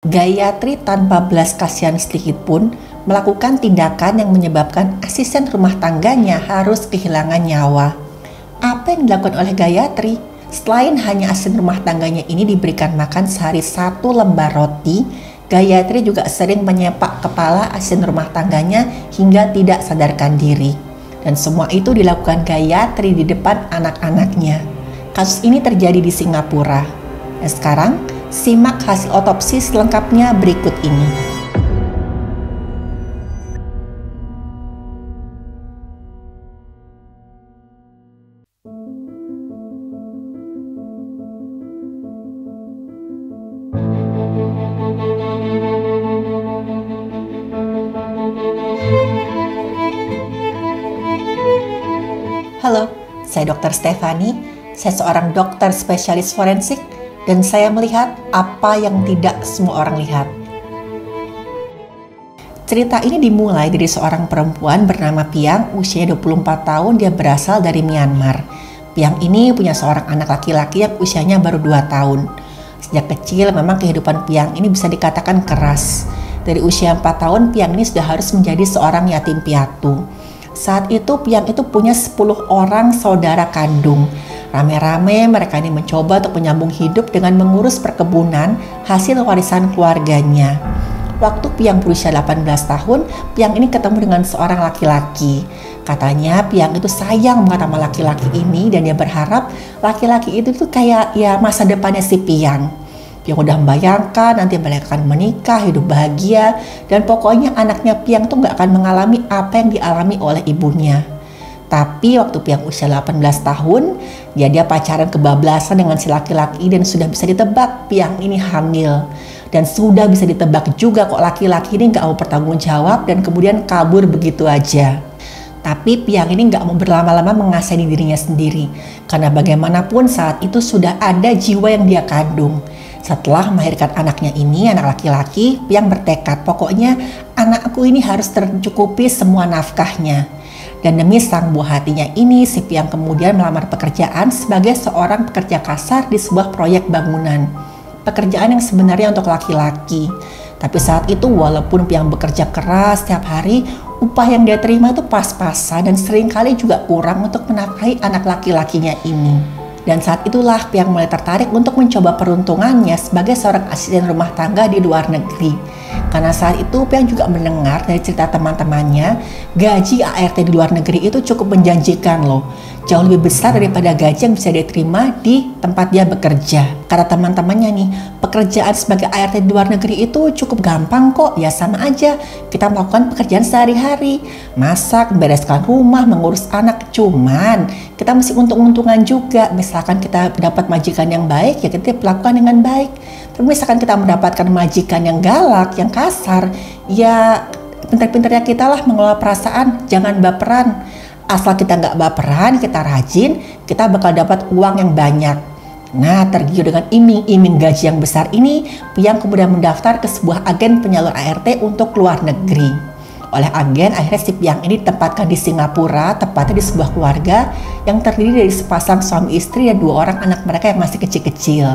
Gayatri tanpa belas kasihan sedikit pun melakukan tindakan yang menyebabkan asisten rumah tangganya harus kehilangan nyawa. Apa yang dilakukan oleh Gayatri? Selain hanya asisten rumah tangganya ini diberikan makan sehari 1 lembar roti, Gayatri juga sering menyepak kepala asisten rumah tangganya hingga tidak sadarkan diri. Dan semua itu dilakukan Gayatri di depan anak-anaknya. Kasus ini terjadi di Singapura. Dan sekarang, simak hasil otopsi selengkapnya berikut ini. Halo, saya Dr. Stefani. Saya seorang dokter spesialis forensik dan saya melihat apa yang tidak semua orang lihat. Cerita ini dimulai dari seorang perempuan bernama Piang, usianya 24 tahun, dia berasal dari Myanmar. Piang ini punya seorang anak laki-laki yang usianya baru 2 tahun. Sejak kecil memang kehidupan Piang ini bisa dikatakan keras. Dari usia 4 tahun, Piang ini sudah harus menjadi seorang yatim piatu. Saat itu Piang itu punya 10 orang saudara kandung. Rame-rame mereka ini mencoba untuk menyambung hidup dengan mengurus perkebunan hasil warisan keluarganya. Waktu Piang berusia 18 tahun, Piang ini ketemu dengan seorang laki-laki. Katanya Piang itu sayang banget sama laki-laki ini dan dia berharap laki-laki itu tuh kayak ya masa depannya si Piang. Piang udah membayangkan nanti mereka akan menikah, hidup bahagia, dan pokoknya anaknya Piang tuh gak akan mengalami apa yang dialami oleh ibunya. Tapi waktu Piang usia 18 tahun, dia pacaran kebablasan dengan si laki-laki dan sudah bisa ditebak Piang ini hamil. Dan sudah bisa ditebak juga kok laki-laki ini gak mau bertanggung jawab dan kemudian kabur begitu aja. Tapi Piang ini gak mau berlama-lama mengasihani dirinya sendiri. Karena bagaimanapun saat itu sudah ada jiwa yang dia kandung. Setelah melahirkan anaknya ini, anak laki-laki, Piang bertekad pokoknya anakku ini harus tercukupi semua nafkahnya. Dan demi sang buah hatinya ini, si Piang kemudian melamar pekerjaan sebagai seorang pekerja kasar di sebuah proyek bangunan. Pekerjaan yang sebenarnya untuk laki-laki. Tapi saat itu walaupun Piang bekerja keras setiap hari, upah yang dia terima itu pas-pasan dan seringkali juga kurang untuk menafkahi anak laki-lakinya ini. Dan saat itulah Piang mulai tertarik untuk mencoba peruntungannya sebagai seorang asisten rumah tangga di luar negeri. Karena saat itu Piang juga mendengar dari cerita teman-temannya, gaji ART di luar negeri itu cukup menjanjikan loh. Jauh lebih besar daripada gaji yang bisa dia terima di tempat dia bekerja. Kata teman-temannya nih, pekerjaan sebagai ART di luar negeri itu cukup gampang kok. Ya sama aja, kita melakukan pekerjaan sehari-hari. Masak, bereskan rumah, mengurus anak. Cuman kita mesti untung-untungan juga. Misalkan kita dapat majikan yang baik, ya kita lakukan dengan baik. Tapi misalkan kita mendapatkan majikan yang galak, yang kasar, ya pintar-pintarnya kita lah mengelola perasaan, jangan baperan. Asal kita nggak baperan, kita rajin, kita bakal dapat uang yang banyak. Nah, tergiur dengan iming-iming gaji yang besar ini, Piang kemudian mendaftar ke sebuah agen penyalur ART untuk luar negeri. Oleh agen, akhirnya si Piang ini ditempatkan di Singapura, tepatnya di sebuah keluarga yang terdiri dari sepasang suami istri dan 2 orang anak mereka yang masih kecil-kecil.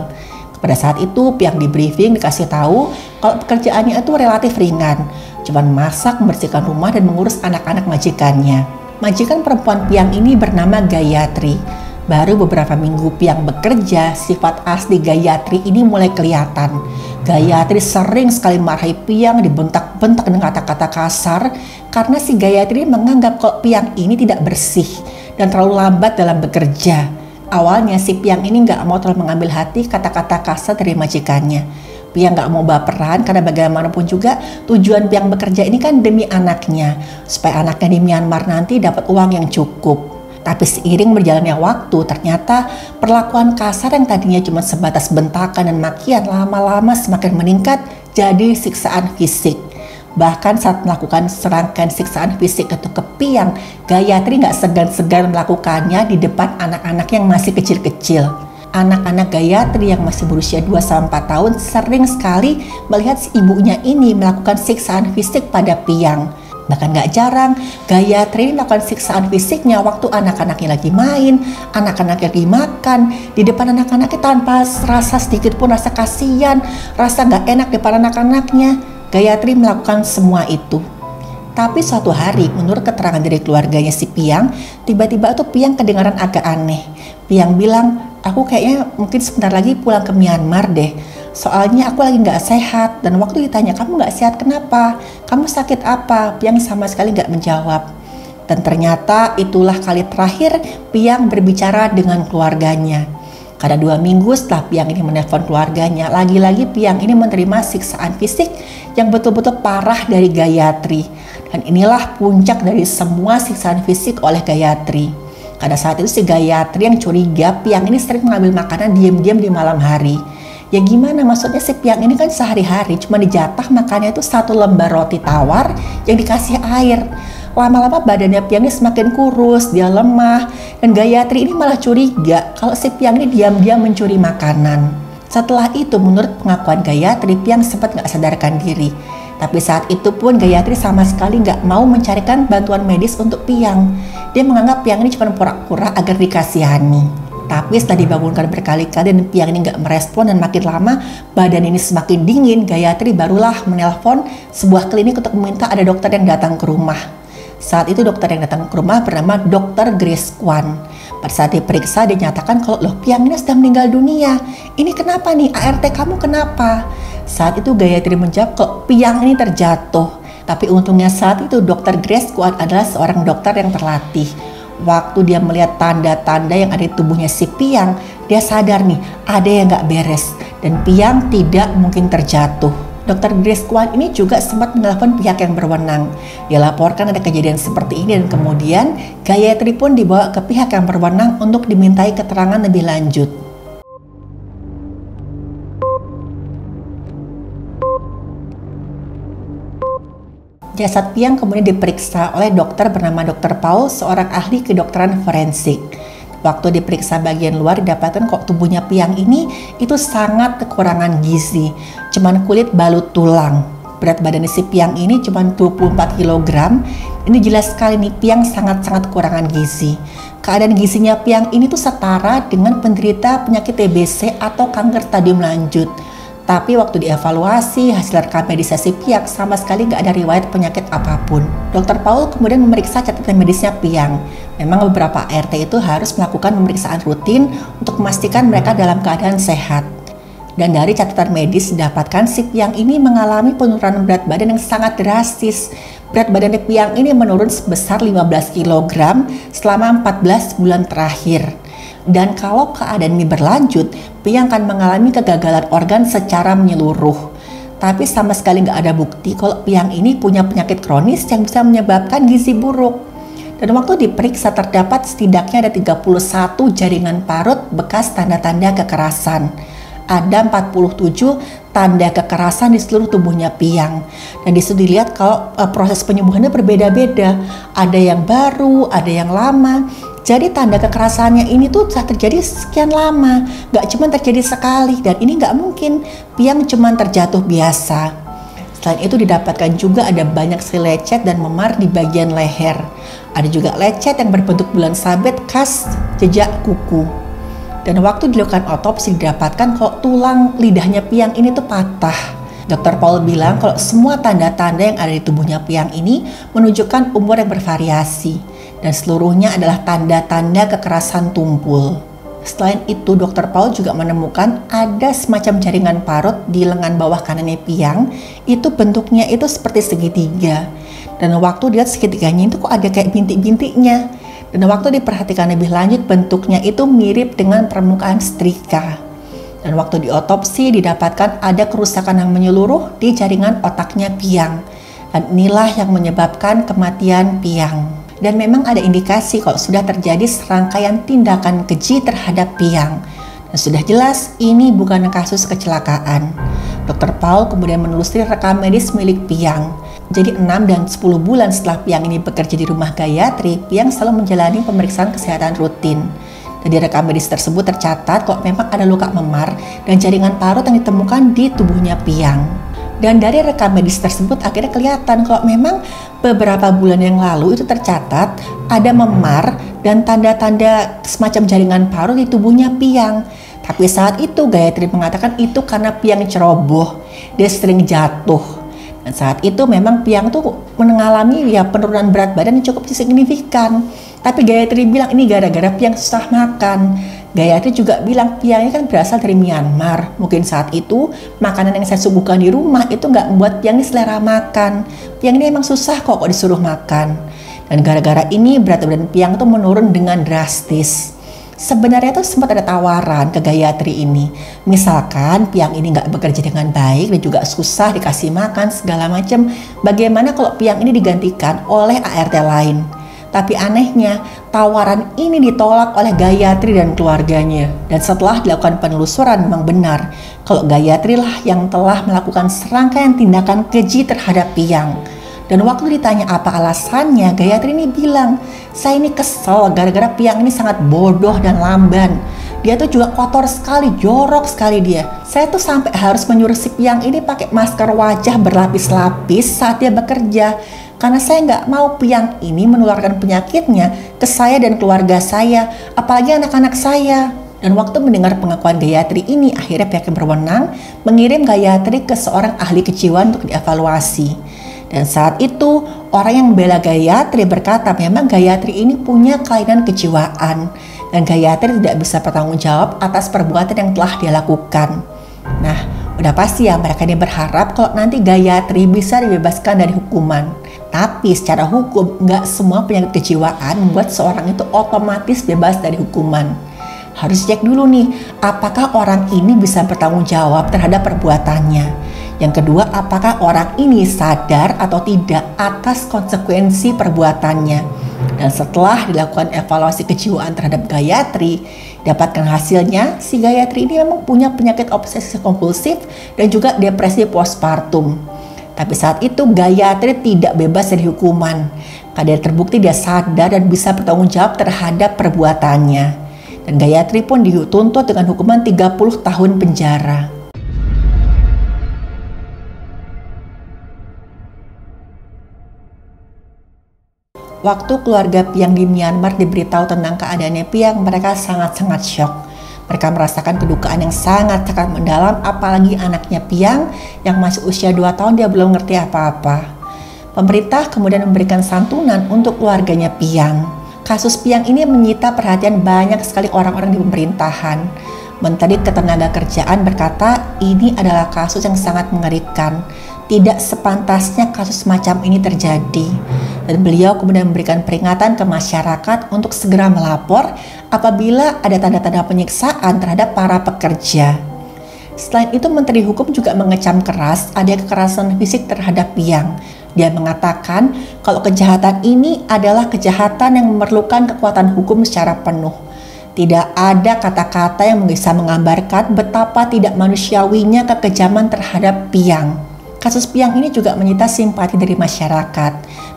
Pada saat itu Piang di briefing dikasih tahu kalau pekerjaannya itu relatif ringan, cuman masak, membersihkan rumah dan mengurus anak-anak majikannya. Majikan perempuan Piang ini bernama Gayatri. Baru beberapa minggu Piang bekerja, sifat asli Gayatri ini mulai kelihatan. Gayatri sering sekali marahi Piang, dibentak-bentak dengan kata-kata kasar karena si Gayatri menganggap kalau Piang ini tidak bersih dan terlalu lambat dalam bekerja. Awalnya si Piang ini nggak mau terlalu mengambil hati kata-kata kasar dari majikannya. Piang nggak mau baperan karena bagaimanapun juga tujuan Piang bekerja ini kan demi anaknya, supaya anaknya di Myanmar nanti dapat uang yang cukup. Tapi seiring berjalannya waktu, ternyata perlakuan kasar yang tadinya cuma sebatas bentakan dan makian lama-lama semakin meningkat jadi siksaan fisik. Bahkan saat melakukan serangkaian siksaan fisik itu ke Piang, Gayatri nggak segan-segan melakukannya di depan anak-anak yang masih kecil-kecil. Anak-anak Gayatri yang masih berusia 2-4 tahun sering sekali melihat si ibunya ini melakukan siksaan fisik pada Piang. Bahkan gak jarang, Gayatri ini melakukan siksaan fisiknya waktu anak-anaknya lagi main, anak-anaknya lagi makan, di depan anak-anaknya tanpa rasa sedikit pun rasa kasihan, rasa gak enak di depan anak-anaknya. Gayatri melakukan semua itu. Tapi suatu hari, menurut keterangan dari keluarganya si Piang, tiba-tiba tuh Piang kedengaran agak aneh. Piang bilang, aku kayaknya mungkin sebentar lagi pulang ke Myanmar deh. Soalnya aku lagi nggak sehat, dan waktu ditanya kamu nggak sehat kenapa? Kamu sakit apa? Piang sama sekali nggak menjawab. Dan ternyata itulah kali terakhir Piang berbicara dengan keluarganya. Karena 2 minggu setelah Piang ini menelpon keluarganya, lagi-lagi Piang ini menerima siksaan fisik yang betul-betul parah dari Gayatri. Dan inilah puncak dari semua siksaan fisik oleh Gayatri. Pada saat itu si Gayatri yang curiga Piang ini sering mengambil makanan diam-diam di malam hari. Ya gimana, maksudnya si Piang ini kan sehari-hari cuma dijatah makannya itu 1 lembar roti tawar yang dikasih air. Lama-lama badannya Piang ini semakin kurus, dia lemah, dan Gayatri ini malah curiga kalau si Piang ini diam-diam mencuri makanan. Setelah itu menurut pengakuan Gayatri, Piang sempat gak sadarkan diri. Tapi saat itu pun Gayatri sama sekali gak mau mencarikan bantuan medis untuk Piang. Dia menganggap Piang ini cuma pura-pura agar dikasihani. Tapi setelah dibangunkan berkali-kali dan Piang ini nggak merespon dan makin lama badan ini semakin dingin, Gayatri barulah menelpon sebuah klinik untuk meminta ada dokter yang datang ke rumah. Saat itu dokter yang datang ke rumah bernama Dr. Grace Kwan. Pada saat diperiksa dinyatakan kalau loh Piang ini sudah meninggal dunia. Ini kenapa nih? ART kamu kenapa? Saat itu Gayatri menjawab kalau Piang ini terjatuh. Tapi untungnya saat itu Dr. Grace Kwan adalah seorang dokter yang terlatih. Waktu dia melihat tanda-tanda yang ada di tubuhnya si Piang, dia sadar nih ada yang gak beres dan Piang tidak mungkin terjatuh. Dr. Grace Kwan ini juga sempat menelpon pihak yang berwenang. Dia laporkan ada kejadian seperti ini dan kemudian Gayatri pun dibawa ke pihak yang berwenang untuk dimintai keterangan lebih lanjut. Jasad Piang kemudian diperiksa oleh dokter bernama Dr. Paul, seorang ahli kedokteran forensik. Waktu diperiksa bagian luar didapatkan kok tubuhnya Piang ini itu sangat kekurangan gizi, cuman kulit balut tulang. Berat badan si Piang ini cuman 24 kg. Ini jelas sekali nih Piang sangat-sangat kekurangan gizi. Keadaan gizinya Piang ini tuh setara dengan penderita penyakit TBC atau kanker stadium lanjut. Tapi waktu dievaluasi hasil rekam medisnya si Piang sama sekali nggak ada riwayat penyakit apapun. Dr. Paul kemudian memeriksa catatan medisnya Piang. Memang beberapa ART itu harus melakukan pemeriksaan rutin untuk memastikan mereka dalam keadaan sehat. Dan dari catatan medis didapatkan si Piang ini mengalami penurunan berat badan yang sangat drastis. Berat badan Piang ini menurun sebesar 15 kg selama 14 bulan terakhir. Dan kalau keadaan ini berlanjut, Piang akan mengalami kegagalan organ secara menyeluruh. Tapi sama sekali nggak ada bukti kalau Piang ini punya penyakit kronis yang bisa menyebabkan gizi buruk. Dan waktu diperiksa terdapat setidaknya ada 31 jaringan parut bekas tanda-tanda kekerasan. Ada 47 tanda kekerasan di seluruh tubuhnya Piang. Dan disitu dilihat kalau proses penyembuhannya berbeda-beda. Ada yang baru, ada yang lama. Jadi tanda kekerasannya ini tuh sudah terjadi sekian lama, gak cuma terjadi sekali, dan ini gak mungkin Piang cuma terjatuh biasa. Selain itu didapatkan juga ada banyak sekali lecet dan memar di bagian leher. Ada juga lecet yang berbentuk bulan sabit khas jejak kuku. Dan waktu dilakukan otopsi didapatkan kalau tulang lidahnya Piang ini tuh patah. Dr. Paul bilang kalau semua tanda-tanda yang ada di tubuhnya Piang ini menunjukkan umur yang bervariasi. Dan seluruhnya adalah tanda-tanda kekerasan tumpul. Selain itu, Dr. Paul juga menemukan ada semacam jaringan parut di lengan bawah kanannya Piang. Itu bentuknya itu seperti segitiga. Dan waktu dilihat segitiganya itu kok ada kayak bintik-bintiknya. Dan waktu diperhatikan lebih lanjut, bentuknya itu mirip dengan permukaan setrika. Dan waktu diotopsi didapatkan ada kerusakan yang menyeluruh di jaringan otaknya Piang. Dan inilah yang menyebabkan kematian Piang. Dan memang ada indikasi kalau sudah terjadi serangkaian tindakan keji terhadap Piang. Dan sudah jelas ini bukan kasus kecelakaan. Dr. Paul kemudian menelusuri rekam medis milik Piang. Jadi 6 dan 10 bulan setelah Piang ini bekerja di rumah Gayatri, Piang selalu menjalani pemeriksaan kesehatan rutin. Dan di rekam medis tersebut tercatat kalau memang ada luka memar dan jaringan parut yang ditemukan di tubuhnya Piang. Dan dari rekam medis tersebut akhirnya kelihatan kalau memang Beberapa bulan yang lalu itu tercatat ada memar dan tanda-tanda semacam jaringan paru di tubuhnya Piang. Tapi saat itu Gayatri mengatakan itu karena Piang ceroboh, dia sering jatuh. Dan saat itu memang Piang tuh mengalami penurunan berat badan yang cukup signifikan. Tapi Gayatri bilang ini gara-gara Piang susah makan. Gayatri juga bilang Piang ini kan berasal dari Myanmar. Mungkin saat itu makanan yang saya suguhkan di rumah itu nggak membuat Piang ini selera makan. Piang ini emang susah kok disuruh makan. Dan gara-gara ini berat badan Piang tuh menurun dengan drastis. Sebenarnya tuh sempat ada tawaran ke Gayatri ini. Misalkan Piang ini nggak bekerja dengan baik dan juga susah dikasih makan segala macam. Bagaimana kalau Piang ini digantikan oleh ART lain? Tapi anehnya tawaran ini ditolak oleh Gayatri dan keluarganya. Dan setelah dilakukan penelusuran memang benar kalau Gayatri lah yang telah melakukan serangkaian tindakan keji terhadap Piang. Dan waktu ditanya apa alasannya, Gayatri ini bilang, saya ini kesel gara-gara Piang ini sangat bodoh dan lamban. Dia tuh juga kotor sekali, jorok sekali dia. Saya tuh sampai harus menyuruh si Piang ini pakai masker wajah berlapis-lapis saat dia bekerja. Karena saya nggak mau Piang ini menularkan penyakitnya ke saya dan keluarga saya, apalagi anak-anak saya. Dan waktu mendengar pengakuan Gayatri ini, akhirnya pihak yang berwenang mengirim Gayatri ke seorang ahli kejiwaan untuk dievaluasi. Dan saat itu orang yang membela Gayatri berkata memang Gayatri ini punya kelainan kejiwaan dan Gayatri tidak bisa bertanggung jawab atas perbuatan yang telah dia lakukan. Nah, udah pasti ya mereka ini berharap kalau nanti Gayatri bisa dibebaskan dari hukuman. Tapi secara hukum nggak semua penyakit kejiwaan membuat seorang itu otomatis bebas dari hukuman. Harus cek dulu nih, apakah orang ini bisa bertanggung jawab terhadap perbuatannya. Yang kedua, apakah orang ini sadar atau tidak atas konsekuensi perbuatannya. Dan setelah dilakukan evaluasi kejiwaan terhadap Gayatri, dapatkan hasilnya si Gayatri ini memang punya penyakit obsesi kompulsif dan juga depresi postpartum. Tapi saat itu Gayatri tidak bebas dari hukuman. Karena terbukti dia sadar dan bisa bertanggung jawab terhadap perbuatannya. Dan Gayatri pun dituntut dengan hukuman 30 tahun penjara. Waktu keluarga Piang di Myanmar diberitahu tentang keadaannya Piang, mereka sangat-sangat syok. Mereka merasakan kedukaan yang sangat-sangat mendalam, apalagi anaknya Piang yang masih usia 2 tahun, dia belum ngerti apa-apa. Pemerintah kemudian memberikan santunan untuk keluarganya Piang. Kasus Piang ini menyita perhatian banyak sekali orang-orang di pemerintahan. Menteri Ketenagakerjaan berkata ini adalah kasus yang sangat mengerikan. Tidak sepantasnya kasus semacam ini terjadi. Dan beliau kemudian memberikan peringatan ke masyarakat untuk segera melapor apabila ada tanda-tanda penyiksaan terhadap para pekerja. Selain itu, Menteri Hukum juga mengecam keras ada kekerasan fisik terhadap Piang. Dia mengatakan kalau kejahatan ini adalah kejahatan yang memerlukan kekuatan hukum secara penuh. Tidak ada kata-kata yang bisa menggambarkan betapa tidak manusiawinya kekejaman terhadap Piang. Kasus Piang ini juga menyita simpati dari masyarakat.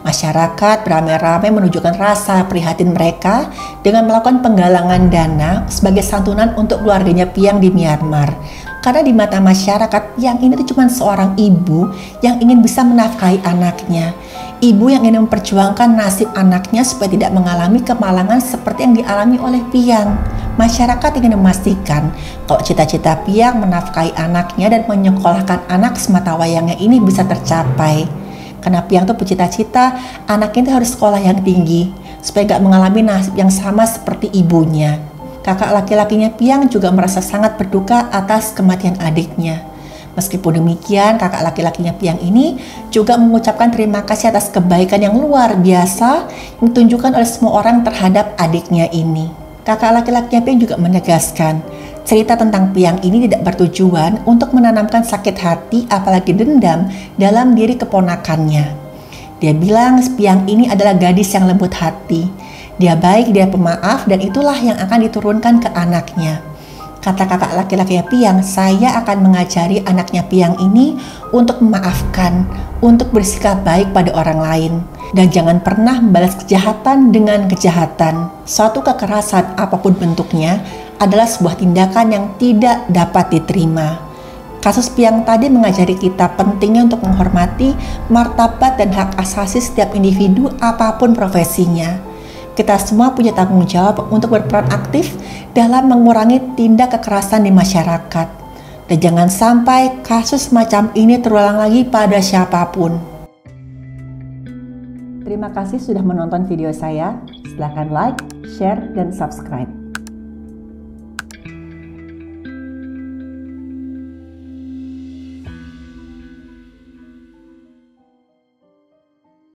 Masyarakat beramai-ramai menunjukkan rasa prihatin mereka dengan melakukan penggalangan dana sebagai santunan untuk keluarganya Piang di Myanmar. Karena di mata masyarakat, Piang ini tuh cuma seorang ibu yang ingin bisa menafkahi anaknya. Ibu yang ingin memperjuangkan nasib anaknya supaya tidak mengalami kemalangan seperti yang dialami oleh Piang. Masyarakat ingin memastikan kalau cita-cita Piang menafkahi anaknya dan menyekolahkan anak sematawayangnya ini bisa tercapai. Karena Piang tuh bercita-cita anaknya itu harus sekolah yang tinggi supaya gak mengalami nasib yang sama seperti ibunya. Kakak laki-lakinya Piang juga merasa sangat berduka atas kematian adiknya. Meskipun demikian, kakak laki-lakinya Piang ini juga mengucapkan terima kasih atas kebaikan yang luar biasa yang ditunjukkan oleh semua orang terhadap adiknya ini. Kakak laki-lakinya Piang juga menegaskan, cerita tentang Piang ini tidak bertujuan untuk menanamkan sakit hati apalagi dendam dalam diri keponakannya. Dia bilang Piang ini adalah gadis yang lembut hati. Dia baik, dia pemaaf, dan itulah yang akan diturunkan ke anaknya. Kata kakak laki-lakinya Piang, saya akan mengajari anaknya Piang ini untuk memaafkan, untuk bersikap baik pada orang lain. Dan jangan pernah membalas kejahatan dengan kejahatan. Suatu kekerasan apapun bentuknya adalah sebuah tindakan yang tidak dapat diterima. Kasus Piang tadi mengajari kita pentingnya untuk menghormati martabat dan hak asasi setiap individu apapun profesinya. Kita semua punya tanggung jawab untuk berperan aktif dalam mengurangi tindak kekerasan di masyarakat. Dan jangan sampai kasus semacam ini terulang lagi pada siapapun. Terima kasih sudah menonton video saya. Silahkan like, share, dan subscribe.